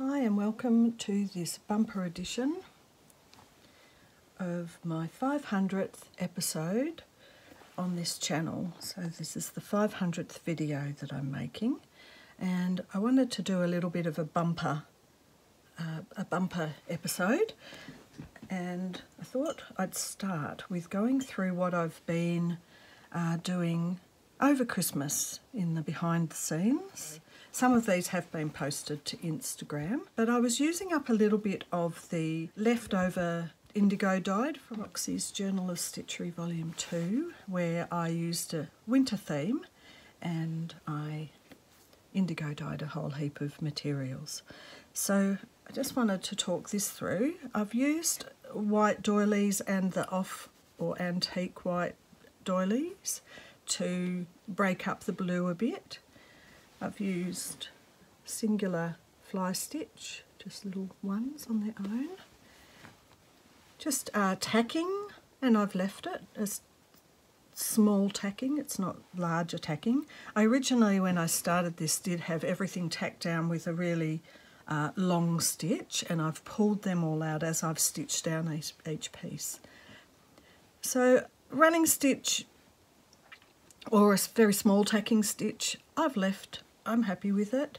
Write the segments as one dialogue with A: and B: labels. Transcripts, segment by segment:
A: Hi and welcome to this bumper edition of my 500th episode on this channel. So this is the 500th video that I'm making, and I wanted to do a little bit of a bumper episode, and I thought I'd start with going through what I've been doing over Christmas in the behind the scenes. Some of these have been posted to Instagram, but I was using up a little bit of the leftover Indigo Dye from Roxy's Journal of Stitchery Volume 2, where I used a winter theme and I indigo dyed a whole heap of materials. So I just wanted to talk this through. I've used white doilies and the off or antique white doilies to break up the blue a bit. I've used singular fly stitch, just little ones on their own. Just tacking, and I've left it as small tacking, it's not larger tacking. I originally, when I started this, did have everything tacked down with a really long stitch, and I've pulled them all out as I've stitched down each piece. So running stitch or a very small tacking stitch, I've left. I'm happy with it.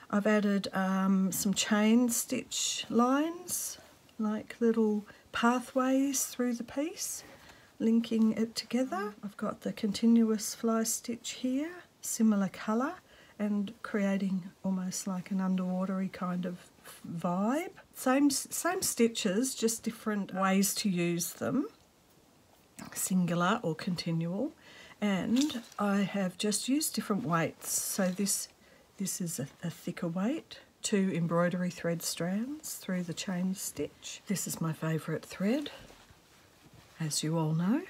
A: I've added some chain stitch lines, like little pathways through the piece, linking it together. I've got the continuous fly stitch here, similar colour, and creating almost like an underwatery kind of vibe. Same stitches, just different ways to use them, singular or continual. And I have just used different weights. So this is a thicker weight, 2 embroidery thread strands through the chain stitch. This is my favourite thread, as you all know,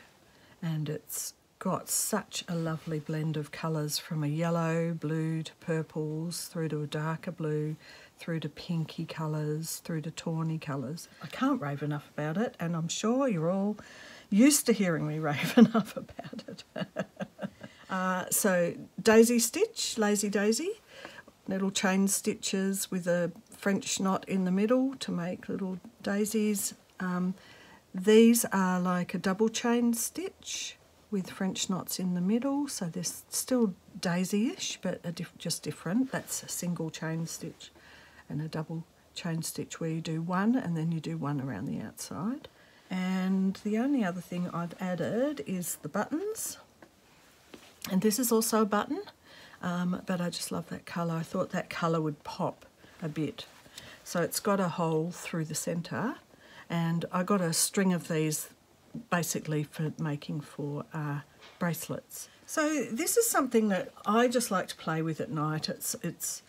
A: and it's got such a lovely blend of colours, from a yellow, blue to purples, through to a darker blue, through to pinky colours, through to tawny colours. I can't rave enough about it, and I'm sure you're all used to hearing me rave enough about it. So daisy stitch, lazy daisy, little chain stitches with a French knot in the middle to make little daisies. These are like a double chain stitch with French knots in the middle, so they're still daisy-ish, but just different. That's a single chain stitch, and a double chain stitch where you do one and then you do one around the outside. And the only other thing I've added is the buttons, and this is also a button, but I just love that colour. I thought that colour would pop a bit. So it's got a hole through the centre, and I got a string of these basically for making for bracelets. So this is something that I just like to play with at night. It's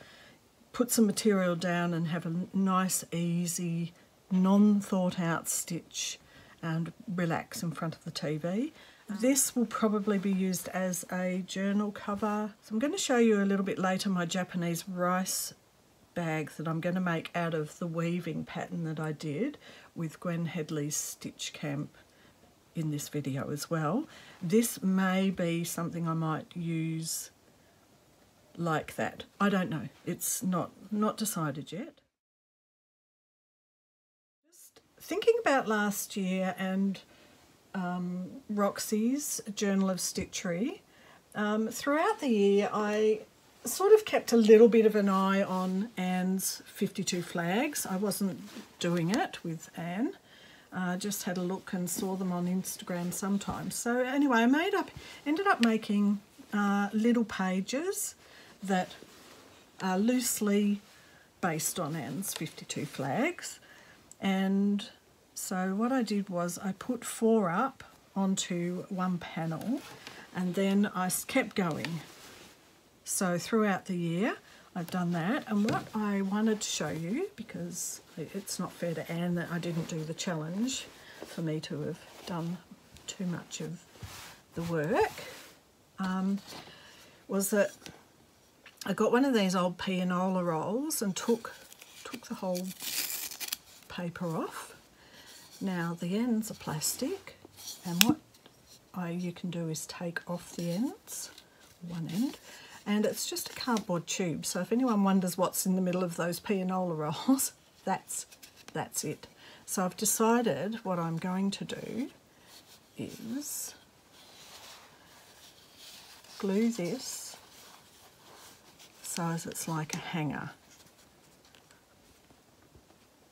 A: put some material down and have a nice, easy, non-thought out stitch and relax in front of the TV. This will probably be used as a journal cover. So I'm going to show you a little bit later my Japanese rice bag that I'm going to make out of the weaving pattern that I did with Gwen Headley's Stitch Camp in this video as well. This may be something I might use like that. I don't know. It's not decided yet. Just thinking about last year and Roxy's Journal of Stitchery, throughout the year I sort of kept a little bit of an eye on Anne's 52 flags. I wasn't doing it with Anne. Just had a look and saw them on Instagram sometimes. So anyway, I ended up making little pages that are loosely based on Anne's 52 flags. And so what I did was I put 4 up onto one panel, and then I kept going. So throughout the year I've done that, and what I wanted to show you, because it's not fair to Anne that I didn't do the challenge for me to have done too much of the work, was that I got one of these old pianola rolls and took the whole paper off. Now the ends are plastic, and what you can do is take off the ends, one end, and it's just a cardboard tube. So if anyone wonders what's in the middle of those pianola rolls, that's it. So I've decided what I'm going to do is glue this so as it's like a hanger.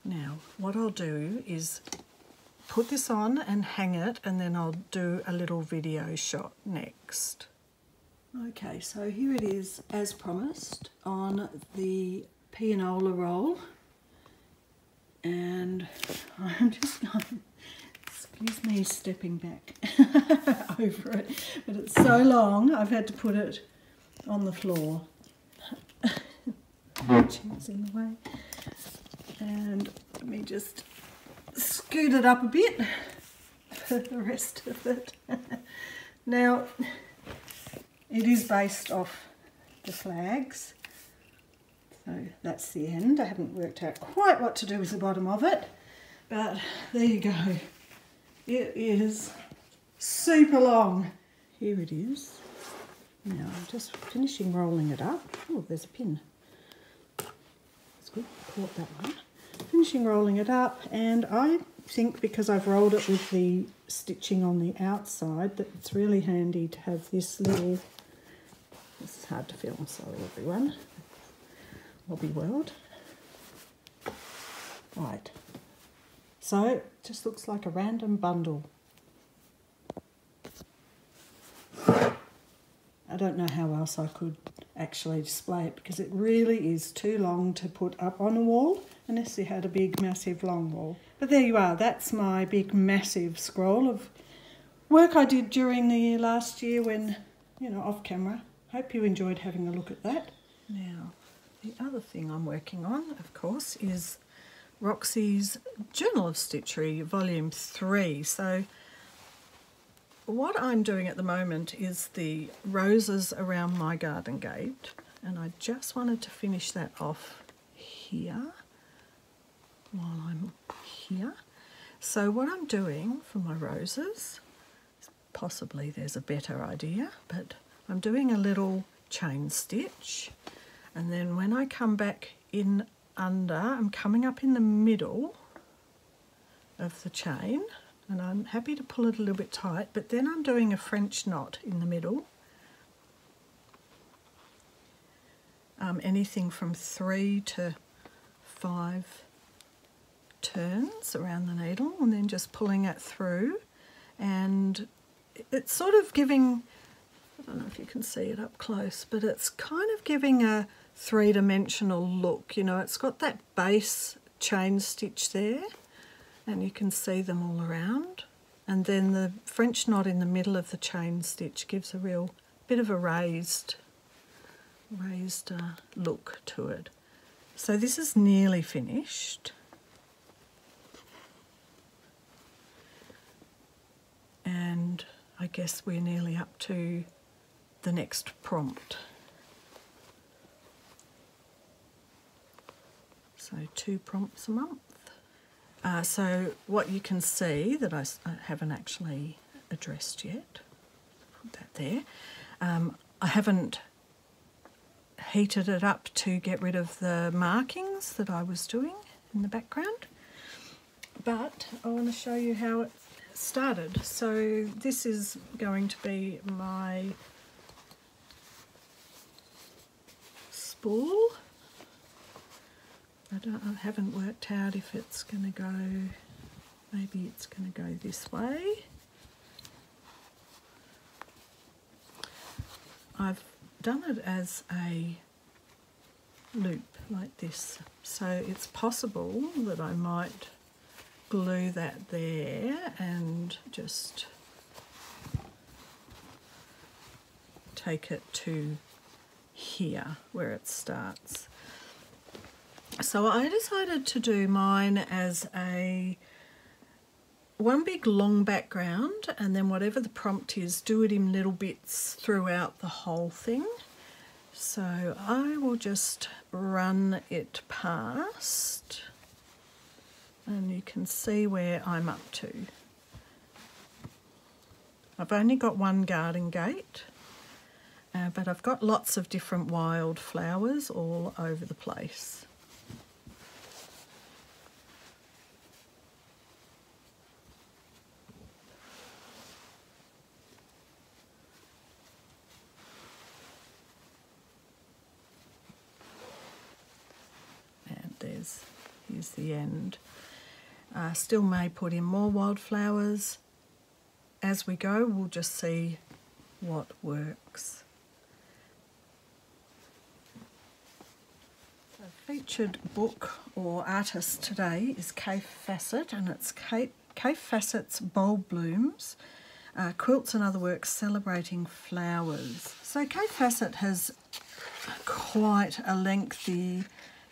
A: Now what I'll do is put this on and hang it, and then I'll do a little video shot next. Okay, so here it is as promised on the pianola roll, and I'm just going, excuse me stepping back over it, but it's so long I've had to put it on the floor. Chair's in the way, and let me just scoot it up a bit for the rest of it. Now, it is based off the flags, so that's the end. I haven't worked out quite what to do with the bottom of it, but there you go. It is super long. Here it is. Now I'm just finishing rolling it up. Oh, there's a pin. That's good, caught that one. Finishing rolling it up, and I think because I've rolled it with the stitching on the outside that it's really handy to have this little, this is hard to film, sorry everyone, Hobby World. Right, so it just looks like a random bundle. I don't know how else I could actually display it because it really is too long to put up on a wall unless you had a big massive long wall. But there you are, that's my big massive scroll of work I did during the last year when, you know, off camera. Hope you enjoyed having a look at that. Now, the other thing I'm working on, of course, is Roxy's Journal of Stitchery Volume 3. So what I'm doing at the moment is the roses around my garden gate, and I just wanted to finish that off here while I'm here. So what I'm doing for my roses, possibly there's a better idea, but I'm doing a little chain stitch, and then when I come back in under, I'm coming up in the middle of the chain, and I'm happy to pull it a little bit tight, but then I'm doing a French knot in the middle. Anything from 3 to 5 turns around the needle, and then just pulling it through, and it's sort of giving, I don't know if you can see it up close, but it's kind of giving a three-dimensional look. You know, it's got that base chain stitch there, and you can see them all around, and then the French knot in the middle of the chain stitch gives a real bit of a raised look to it. So this is nearly finished, and I guess we're nearly up to the next prompt. So 2 prompts a month. So what you can see that I haven't actually addressed yet, put that there. I haven't heated it up to get rid of the markings that I was doing in the background, but I want to show you how it started. So this is going to be my spool. I haven't worked out if it's going to go, maybe it's going to go this way. I've done it as a loop like this, so it's possible that I might glue that there and just take it to here where it starts. So I decided to do mine as a one big long background, and then whatever the prompt is, do it in little bits throughout the whole thing. So I will just run it past, and you can see where I'm up to. I've only got one garden gate, but I've got lots of different wild flowers all over the place. And here's the end. Still may put in more wildflowers. As we go, we'll just see what works. The featured book or artist today is Fassett, and it's Fassett's Bold Blooms, Quilts and Other Works Celebrating Flowers. So Fassett has quite a lengthy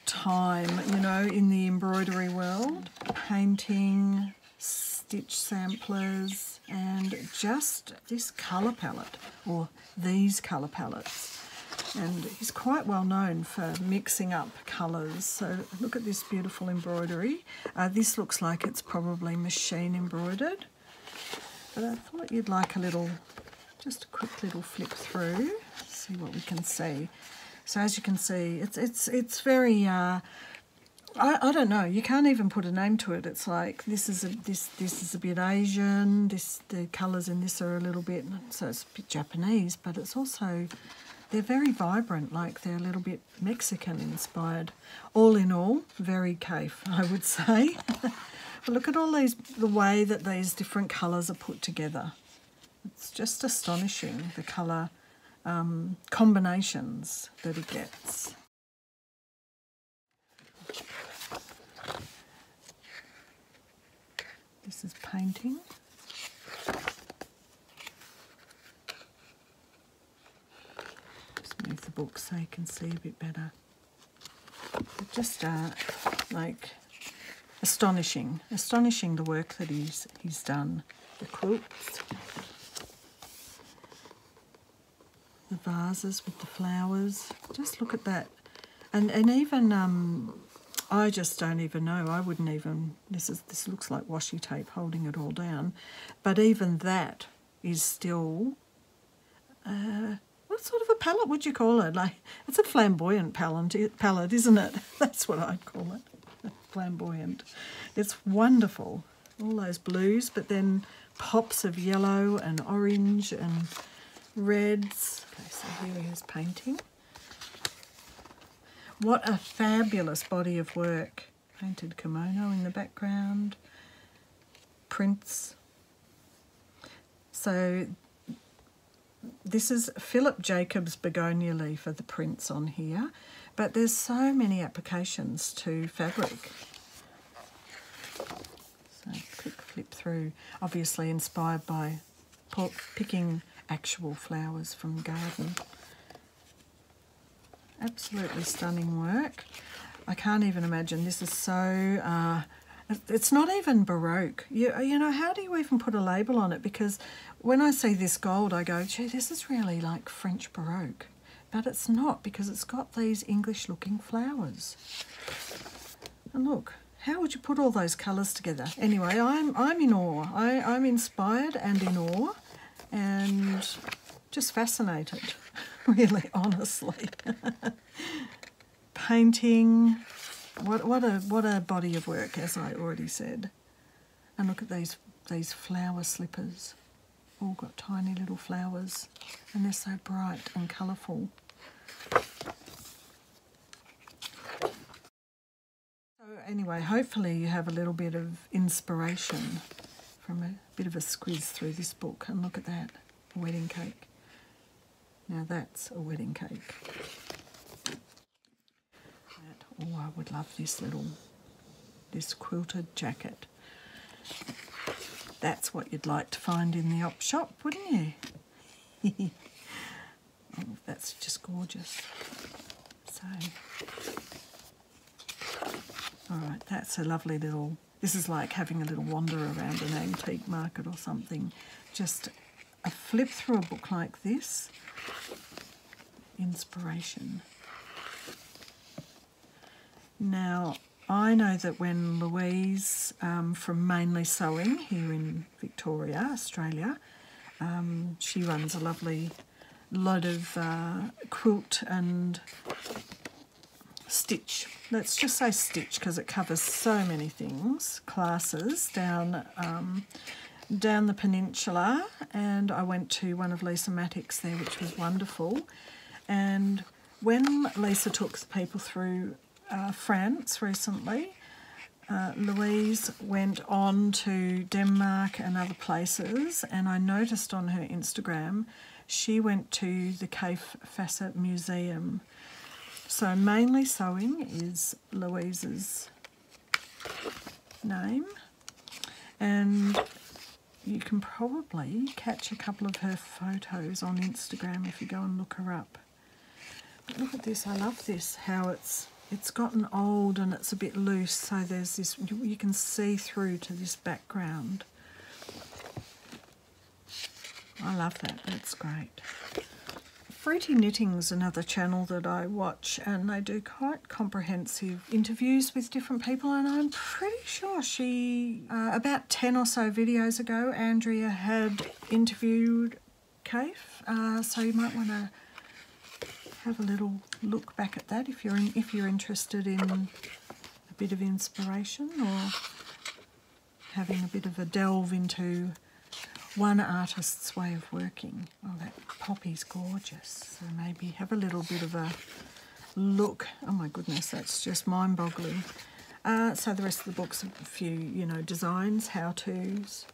A: time, you know, in the embroidery world, painting, stitch samplers, and just this colour palette, or these colour palettes. And he's quite well known for mixing up colours. So look at this beautiful embroidery. This looks like it's probably machine embroidered, but I thought you'd like just a quick little flip through, see what we can see. So as you can see, it's very I don't know, you can't even put a name to it. It's like this is a bit Asian, the colours in this are a little bit, so it's a bit Japanese, but it's also, they're very vibrant, like they're a little bit Mexican inspired. All in all, very Kaffe, I would say. But look at all the way that these different colours are put together. It's just astonishing, the colour combinations that it gets. This is painting. Just move the book so you can see a bit better. But just like astonishing the work that he's done. The quilts, the vases with the flowers. Just look at that, and even I just don't even know. I wouldn't even. This looks like washi tape holding it all down, but even that is still. What sort of a palette would you call it? Like, it's a flamboyant palette, isn't it? That's what I'd call it. Flamboyant. It's wonderful. All those blues, but then pops of yellow and orange and reds. Okay, so here he is painting. What a fabulous body of work. Painted kimono in the background. Prints. So this is Philip Jacobs' begonia leaf for the prints on here, but there's so many applications to fabric. So quick flip through, obviously inspired by picking actual flowers from the garden. Absolutely stunning work. I can't even imagine, this is so, it's not even Baroque. You know, how do you even put a label on it? Because when I see this gold, I go, gee, this is really like French Baroque. But it's not, because it's got these English-looking flowers. And look, how would you put all those colours together? Anyway, I'm in awe. I'm inspired and in awe, and just fascinated, really, honestly. Painting, what a body of work, as I already said. And look at these flower slippers. All got tiny little flowers, and they're so bright and colourful. So anyway, hopefully you have a little bit of inspiration from a bit of a squiz through this book. And look at that, a wedding cake. Now that's a wedding cake. Oh, I would love this quilted jacket. That's what you'd like to find in the op shop, wouldn't you? Oh, that's just gorgeous. So, all right, that's a lovely little, this is like having a little wander around an antique market or something. Just a flip through a book like this. Inspiration. Now, I know that when Louise from Mainly Sewing here in Victoria, Australia, she runs a lovely lot of quilt and stitch. Let's just say stitch because it covers so many things, classes down the peninsula, and I went to one of Lisa Mattock's there, which was wonderful. And when Lisa took people through France recently, Louise went on to Denmark and other places, and I noticed on her Instagram she went to the Kaffe Fassett Museum. So mainly sewing is Louise's name, and you can probably catch a couple of her photos on Instagram if you go and look her up. But look at this, I love this, how it's gotten old and it's a bit loose, so there's this, you can see through to this background. I love that, that's great. Fruity Knitting's another channel that I watch, and they do quite comprehensive interviews with different people, and I'm pretty sure she, about 10 or so videos ago, Andrea had interviewed Kaffe, so you might want to have a little look back at that if you're interested in a bit of inspiration or having a bit of a delve into one artist's way of working. Oh, that poppy's gorgeous. So maybe have a little bit of a look. Oh my goodness, that's just mind-boggling. So the rest of the book's a few, you know, designs, how-tos.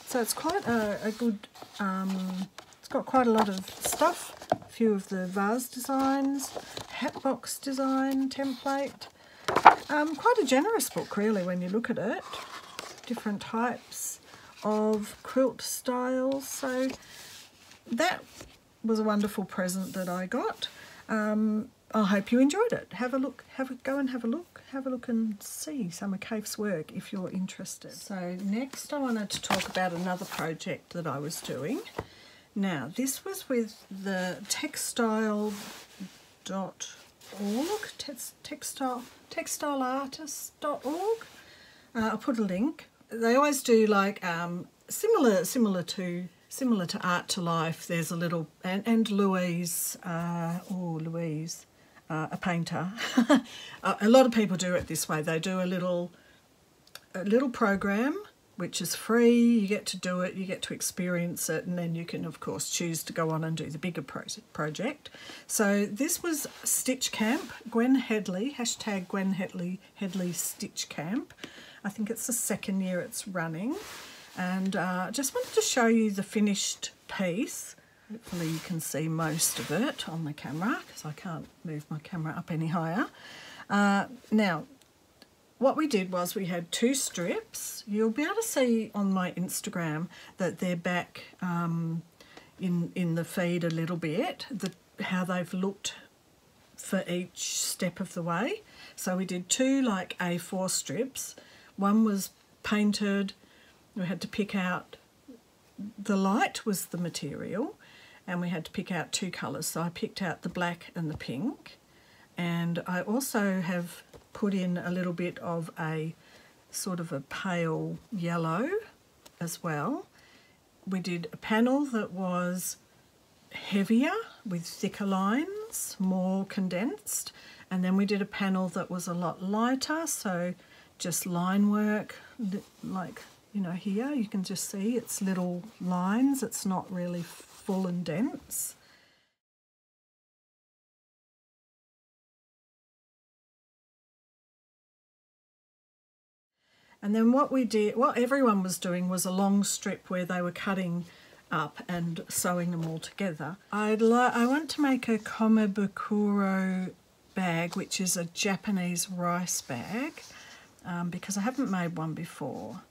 A: So it's quite a good, it's got quite a lot of stuff. A few of the vase designs, hat box design, template. Quite a generous book really when you look at it. Different types of quilt styles. So that was a wonderful present that I got. I hope you enjoyed it. Have a look, go and have a look and see some of Kaffe's work if you're interested. So next I wanted to talk about another project that I was doing. Now this was with the textile.org, textileartist.org. I'll put a link. They always do like similar to Art to Life. There's a little, and Louise, Louise, a painter. A lot of people do it this way. They do a little program which is free. You get to do it, you get to experience it, and then you can of course choose to go on and do the bigger project. So this was Stitch Camp, Gwen Headley, hashtag Gwen Headley Stitch Camp. I think it's the second year it's running, and just wanted to show you the finished piece. Hopefully you can see most of it on the camera because I can't move my camera up any higher. Now what we did was we had 2 strips. You'll be able to see on my Instagram that they're back in the feed a little bit, how they've looked for each step of the way. So we did 2 like A4 strips. One was painted. We had to pick out, the light was the material, and we had to pick out 2 colours. So I picked out the black and the pink, and I also have put in a little bit of a sort of a pale yellow as well. We did a panel that was heavier with thicker lines, more condensed, and then we did a panel that was a lot lighter, so just line work, like, you know, here you can just see it's little lines, it's not really full and dense. And then what everyone was doing was a long strip where they were cutting up and sewing them all together. I want to make a komebukuro bag, which is a Japanese rice bag, because I haven't made one before.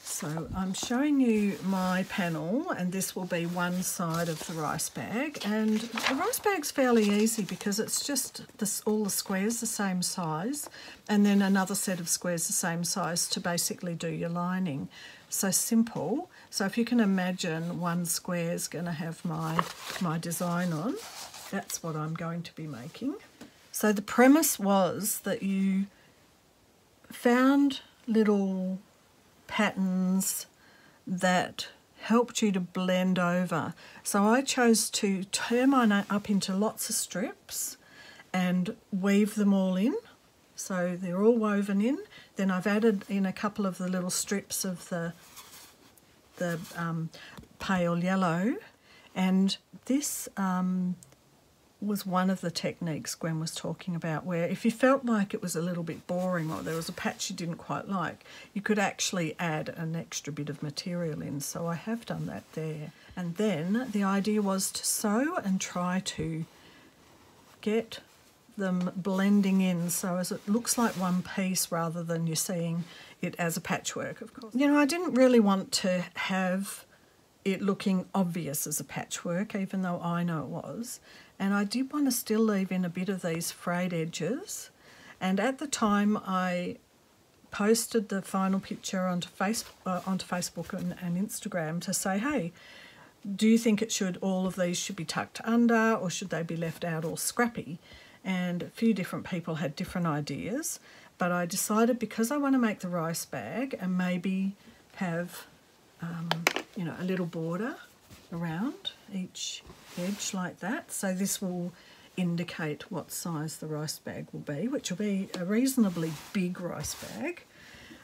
A: So I'm showing you my panel, and this will be one side of the rice bag. And the rice bag's fairly easy because it's just all the squares the same size, and then another set of squares the same size to basically do your lining. So simple. So if you can imagine, one square is going to have my design on. That's what I'm going to be making. So the premise was that you found little patterns that helped you to blend over. So I chose to tear mine up into lots of strips and weave them all in. So they're all woven in. Then I've added in a couple of the little strips of the pale yellow, and this was one of the techniques Gwen was talking about, where if you felt like it was a little bit boring or there was a patch you didn't quite like, you could actually add an extra bit of material in. So I have done that there. And then the idea was to sew and try to get them blending in so as it looks like one piece rather than you're seeing it as a patchwork, of course. You know, I didn't really want to have it looking obvious as a patchwork, even though I know it was. And I did want to still leave in a bit of these frayed edges. And at the time I posted the final picture onto Facebook and Instagram to say, hey, do you think all of these should be tucked under, or should they be left out all scrappy? And a few different people had different ideas, but I decided, because I want to make the rice bag and maybe have you know, a little border around each edge like that. So this will indicate what size the rice bag will be, which will be a reasonably big rice bag.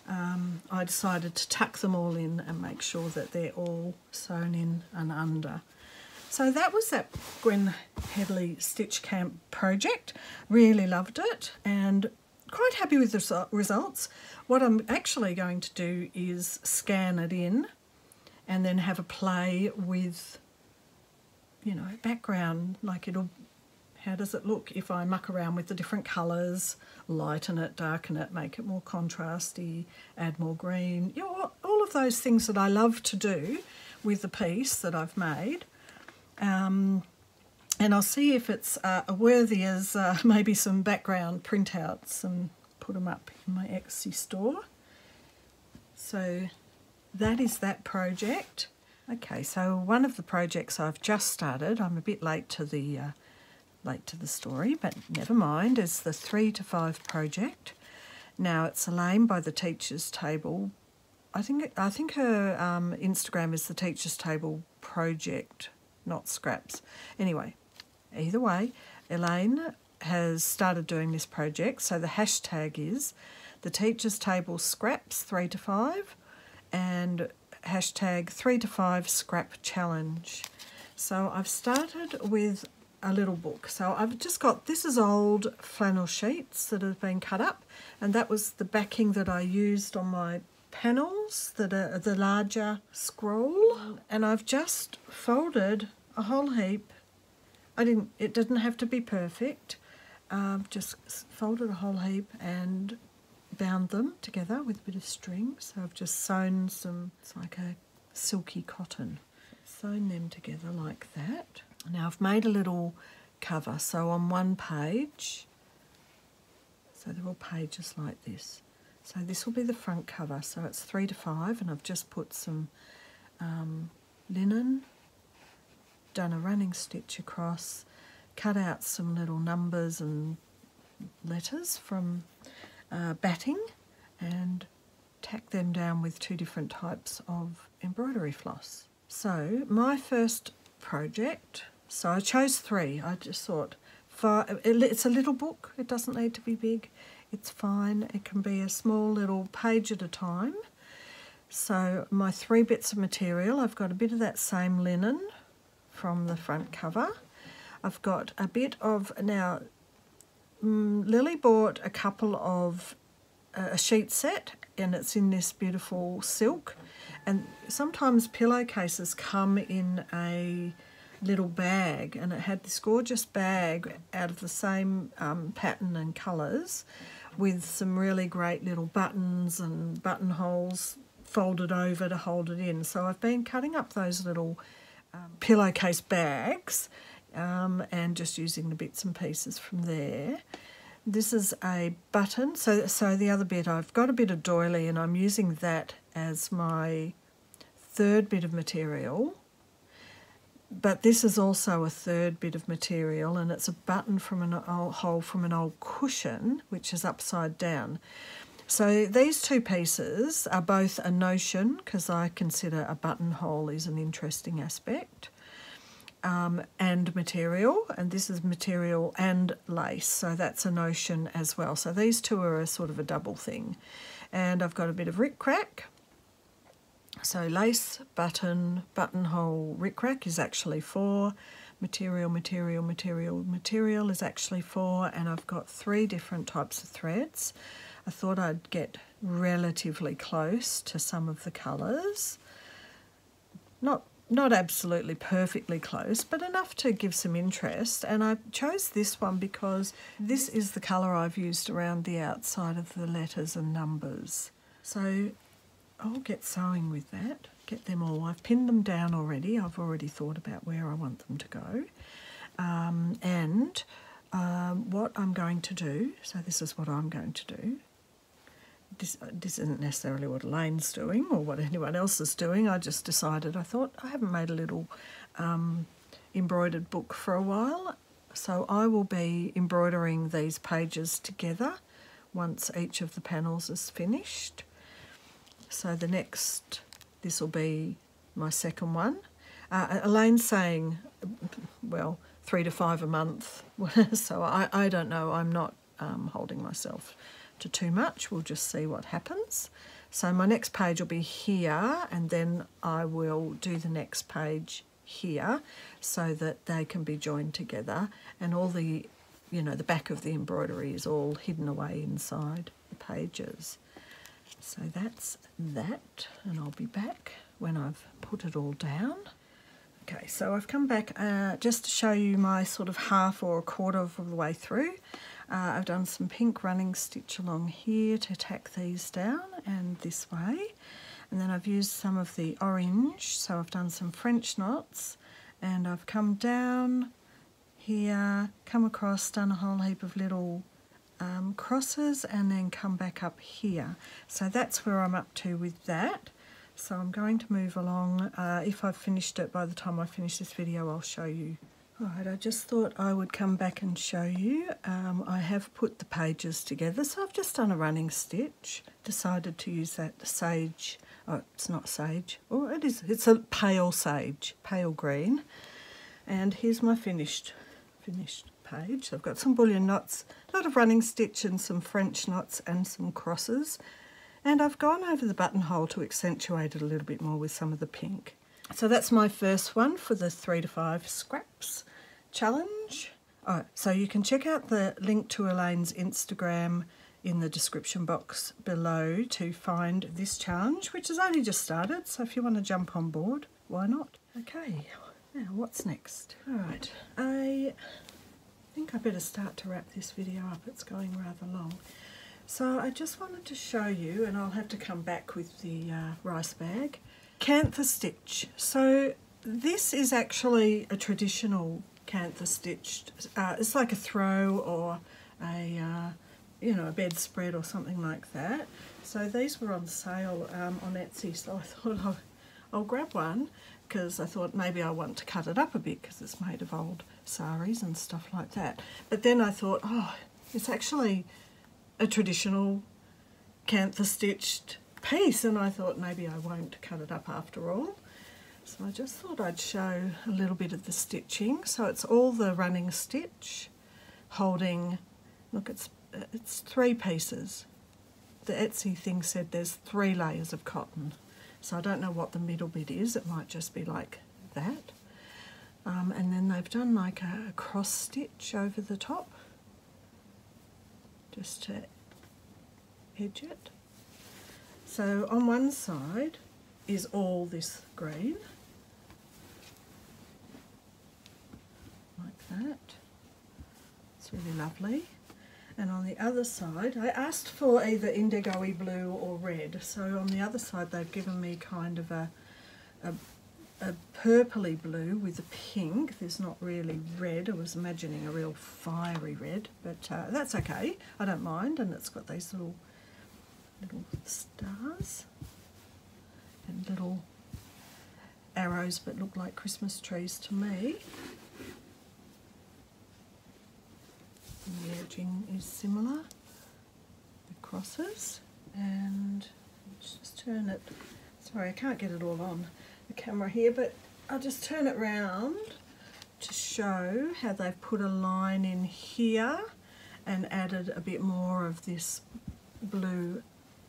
A: I decided to tuck them all in and make sure that they're all sewn in and under. So that was that Gwen Headley Stitch Camp project. Really loved it and quite happy with the results. What I'm actually going to do is scan it in and then have a play with, you know, background, like how does it look if I muck around with the different colours, lighten it, darken it, make it more contrasty, add more green, you know, all of those things that I love to do with the piece that I've made. And I'll see if it's worthy as maybe some background printouts and put them up in my Etsy store. So that is that project. Okay, so one of the projects I've just started, I'm a bit late to the story, but never mind, is the 3 to 5 project. Now it's Elaine by the Teacher's Table. I think her Instagram is the Teacher's Table Project, not Scraps. Anyway, either way, Elaine has started doing this project. So the hashtag is the Teacher's Table Scraps 3 to 5 and hashtag 3 to 5 Scrap Challenge. So I've started with a little book. So I've just got, this is old flannel sheets that have been cut up, and that was the backing that I used on my panels that are the larger scroll, and I've just folded a whole heap. It didn't have to be perfect. I've just folded a whole heap and bound them together with a bit of string. So I've just sewn some, it's like a silky cotton, sewn them together like that. Now I've made a little cover, so on one page, so they're all pages like this. So this will be the front cover, so it's 3 to 5, and I've just put some linen, done a running stitch across, cut out some little numbers and letters from batting, and tack them down with 2 different types of embroidery floss. So my first project, so I chose 3. I just thought, it's a little book, it doesn't need to be big, it's fine, it can be a small little page at a time. So my 3 bits of material, I've got a bit of that same linen from the front cover. I've got a bit of, now Lily bought a couple of a sheet set, and it's in this beautiful silk, and sometimes pillowcases come in a little bag, and it had this gorgeous bag out of the same pattern and colours with some really great little buttons and buttonholes folded over to hold it in. So I've been cutting up those little pillowcase bags and just using the bits and pieces from there. This is a button, so the other bit, I've got a bit of doily, and I'm using that as my 3rd bit of material. But this is also a 3rd bit of material, and it's a button from an old hole from an old cushion, which is upside down. So these two pieces are both a notion, because I consider a buttonhole is an interesting aspect, and material, and this is material and lace, so that's a notion as well. So these two are a sort of a double thing. And I've got a bit of ric-rac. So lace, button, buttonhole, ric-rac is actually 4. Material, material, material, material is actually 4, and I've got 3 different types of threads. I thought I'd get relatively close to some of the colours. Not absolutely perfectly close, but enough to give some interest. And I chose this one because this is the colour I've used around the outside of the letters and numbers. So I'll get sewing with that, get them all. I've pinned them down already. I've already thought about where I want them to go. What I'm going to do, so this is what I'm going to do. This isn't necessarily what Elaine's doing or what anyone else is doing. I just decided, I thought, I haven't made a little embroidered book for a while, so I will be embroidering these pages together once each of the panels is finished. So this will be my second one. Elaine's saying, well, 3 to 5 a month, so I don't know. I'm not holding myself to too much. We'll just see what happens. So my next page will be here, and then I will do the next page here so that they can be joined together, and all the, the back of the embroidery is all hidden away inside the pages. So that's that, and I'll be back when I've put it all down. Okay, so I've come back just to show you my sort of half or a quarter of the way through. I've done some pink running stitch along here to tack these down and this way, and then I've used some of the orange, so I've done some French knots, and I've come down here, come across, done a whole heap of little crosses, and then come back up here. So that's where I'm up to with that. So I'm going to move along. If I've finished it by the time I finish this video, I'll show you. Alright, I just thought I would come back and show you. I have put the pages together, so I've just done a running stitch. Decided to use that sage. Oh, it's not sage. Oh, it is. It's a pale sage, pale green. And here's my finished page. I've got some bullion knots, a lot of running stitch and some French knots and some crosses. And I've gone over the buttonhole to accentuate it a little bit more with some of the pink. So that's my first one for the 3 to 5 scraps challenge. Alright, so you can check out the link to Elaine's Instagram in the description box below to find this challenge, which has only just started, so if you want to jump on board, why not? Okay, now what's next? Alright, I think I better start to wrap this video up. It's going rather long. So I just wanted to show you, and I'll have to come back with the rice bag, Kantha stitch. So this is actually a traditional Kantha stitched. It's like a throw or a a bedspread or something like that. So these were on sale on Etsy. So I thought I'll grab one because I thought maybe I want to cut it up a bit because it's made of old saris and stuff like that. But then I thought, oh, it's actually a traditional Kantha stitched piece, and I thought maybe I won't cut it up after all. So I just thought I'd show a little bit of the stitching. So it's all the running stitch holding, look, it's 3 pieces. The Etsy thing said there's 3 layers of cotton. So I don't know what the middle bit is. It might just be like that. And then they've done like a cross stitch over the top just to edge it. So on one side is all this green, like that. It's really lovely. And on the other side, I asked for either indigo-y blue or red. So on the other side, they've given me kind of a purpley blue with a pink. There's not really red. I was imagining a real fiery red, but that's okay. I don't mind. And it's got these little stars and little arrows but look like Christmas trees to me. And the edging is similar, the crosses. and just turn it, sorry I can't get it all on the camera here, but I'll just turn it round to show how they've put a line in here and added a bit more of this blue,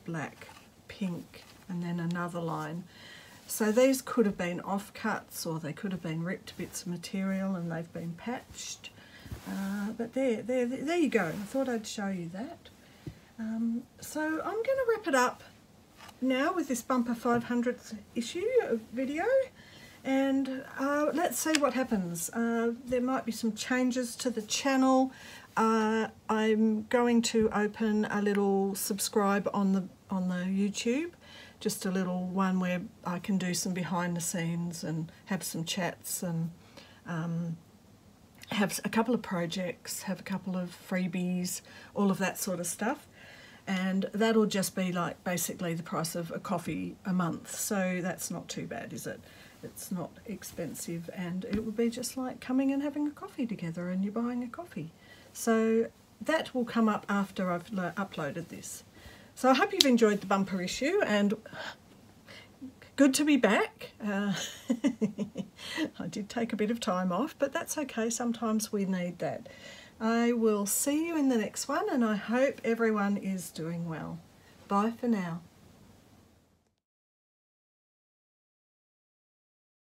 A: black, pink, and then another line. So these could have been offcuts, or they could have been ripped bits of material and they've been patched. But there you go. I thought I'd show you that. So I'm going to wrap it up now with this bumper 500th issue video, and let's see what happens. There might be some changes to the channel. I'm going to open a little subscribe on the YouTube, just a little one where I can do some behind the scenes and have some chats and have a couple of projects, have a couple of freebies, all of that sort of stuff. And that'll just be like basically the price of a coffee a month. So that's not too bad, is it? It's not expensive, and it will be just like coming and having a coffee together and you're buying a coffee. So that will come up after I've uploaded this. So I hope you've enjoyed the bumper issue, and good to be back. I did take a bit of time off, but that's okay. Sometimes we need that. I will see you in the next one, and I hope everyone is doing well. Bye for now.